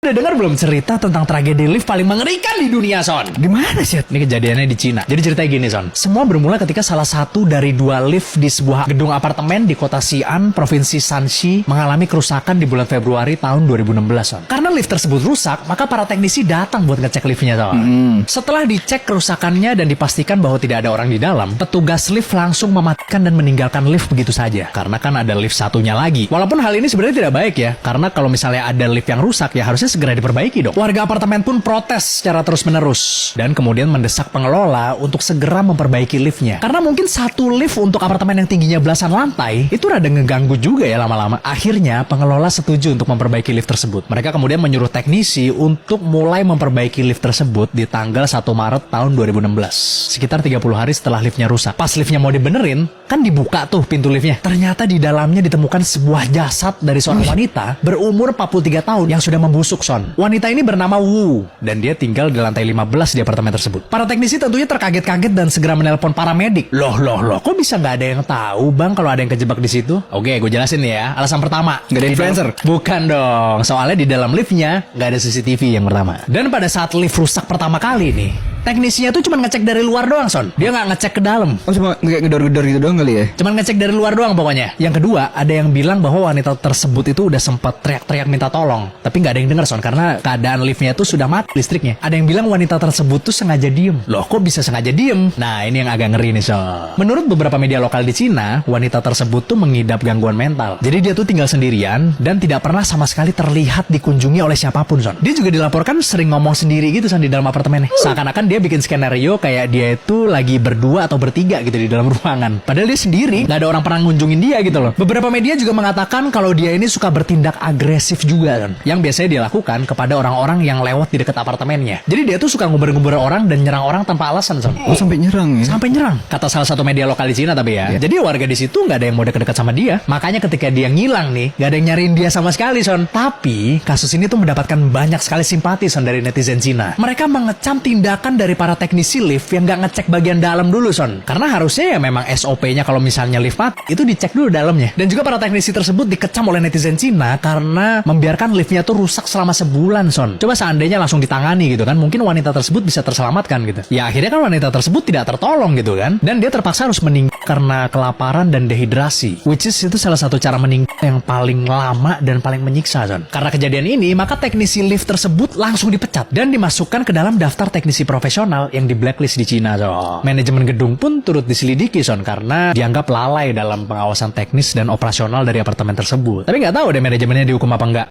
Udah dengar belum cerita tentang tragedi lift paling mengerikan di dunia, Son? Gimana sih? Ini kejadiannya di Cina. Jadi ceritanya gini, Son. Semua bermula ketika salah satu dari dua lift di sebuah gedung apartemen di kota Xi'an, provinsi Shanxi, mengalami kerusakan di bulan Februari tahun 2016, Son. Karena lift tersebut rusak, maka para teknisi datang buat ngecek liftnya, Son. Setelah dicek kerusakannya dan dipastikan bahwa tidak ada orang di dalam, petugas lift langsung mematikan dan meninggalkan lift begitu saja. Karena kan ada lift satunya lagi. Walaupun hal ini sebenarnya tidak baik ya, karena kalau misalnya ada lift yang rusak, ya harusnya segera diperbaiki dong. Warga apartemen pun protes secara terus-menerus dan kemudian mendesak pengelola untuk segera memperbaiki liftnya. Karena mungkin satu lift untuk apartemen yang tingginya belasan lantai itu rada ngeganggu juga ya lama-lama. Akhirnya pengelola setuju untuk memperbaiki lift tersebut. Mereka kemudian menyuruh teknisi untuk mulai memperbaiki lift tersebut di tanggal 1 Maret tahun 2016. Sekitar 30 hari setelah liftnya rusak. Pas liftnya mau dibenerin, kan dibuka tuh pintu liftnya. Ternyata di dalamnya ditemukan sebuah jasad dari seorang wanita berumur 43 tahun yang sudah membusuk, Son. Wanita ini bernama Wu dan dia tinggal di lantai 15 di apartemen tersebut. Para teknisi tentunya terkaget-kaget dan segera menelpon paramedik. Loh, kok bisa nggak ada yang tahu, Bang, kalau ada yang kejebak di situ? Oke, gue jelasin ya. Alasan pertama, Nggak ada influencer? Bukan dong. Soalnya di dalam liftnya nggak ada CCTV yang pertama. Dan pada saat lift rusak pertama kali nih, teknisinya tuh cuma ngecek dari luar doang, Son. Dia nggak ngecek ke dalam. Oh, cuma kayak ngedor-ngedor gitu doang kali ya? Cuman ngecek dari luar doang pokoknya. Yang kedua, ada yang bilang bahwa wanita tersebut itu udah sempat teriak-teriak minta tolong. Tapi nggak ada yang dengar, Son, karena keadaan liftnya tuh sudah mati listriknya. Ada yang bilang wanita tersebut tuh sengaja diem. Loh, kok bisa sengaja diem? Nah, ini yang agak ngeri nih, Son. Menurut beberapa media lokal di Cina, wanita tersebut tuh mengidap gangguan mental. Jadi dia tuh tinggal sendirian dan tidak pernah sama sekali terlihat dikunjungi oleh siapapun, Son. Dia juga dilaporkan sering ngomong sendiri gitu, Son, di dalam apartemennya. Seakan-akan dia bikin skenario kayak dia itu lagi berdua atau bertiga gitu di dalam ruangan. Padahal dia sendiri, nggak ada orang pernah ngunjungin dia gitu loh. Beberapa media juga mengatakan kalau dia ini suka bertindak agresif juga, Son. Yang biasanya dia lakukan kepada orang-orang yang lewat di dekat apartemennya. Jadi dia tuh suka nguber-nguber orang dan nyerang orang tanpa alasan, Son. Oh, sampai nyerang ya? Sampai nyerang. Kata salah satu media lokal di Cina tapi ya. Yeah. Jadi warga di situ nggak ada yang mau deket-deket sama dia. Makanya ketika dia ngilang nih, nggak ada yang nyariin dia sama sekali, Son. Tapi kasus ini tuh mendapatkan banyak sekali simpati, Son, dari netizen Cina. Mereka mengecam tindakan dari para teknisi lift yang nggak ngecek bagian dalam dulu, Son. Karena harusnya ya memang SOP-nya kalau misalnya lift mati, itu dicek dulu dalamnya. Dan juga para teknisi tersebut dikecam oleh netizen Cina karena membiarkan liftnya tuh rusak selama sebulan, Son. Coba seandainya langsung ditangani gitu kan, mungkin wanita tersebut bisa terselamatkan gitu. Ya akhirnya kan wanita tersebut tidak tertolong gitu kan. Dan dia terpaksa harus meninggal karena kelaparan dan dehidrasi. Which is itu salah satu cara meninggal yang paling lama dan paling menyiksa, Son. Karena kejadian ini, maka teknisi lift tersebut langsung dipecat dan dimasukkan ke dalam daftar teknisi profesional yang di blacklist di Cina, Son. Manajemen gedung pun turut diselidiki, Son, karena dianggap lalai dalam pengawasan teknis dan operasional dari apartemen tersebut. Tapi nggak tahu deh manajemennya dihukum apa enggak.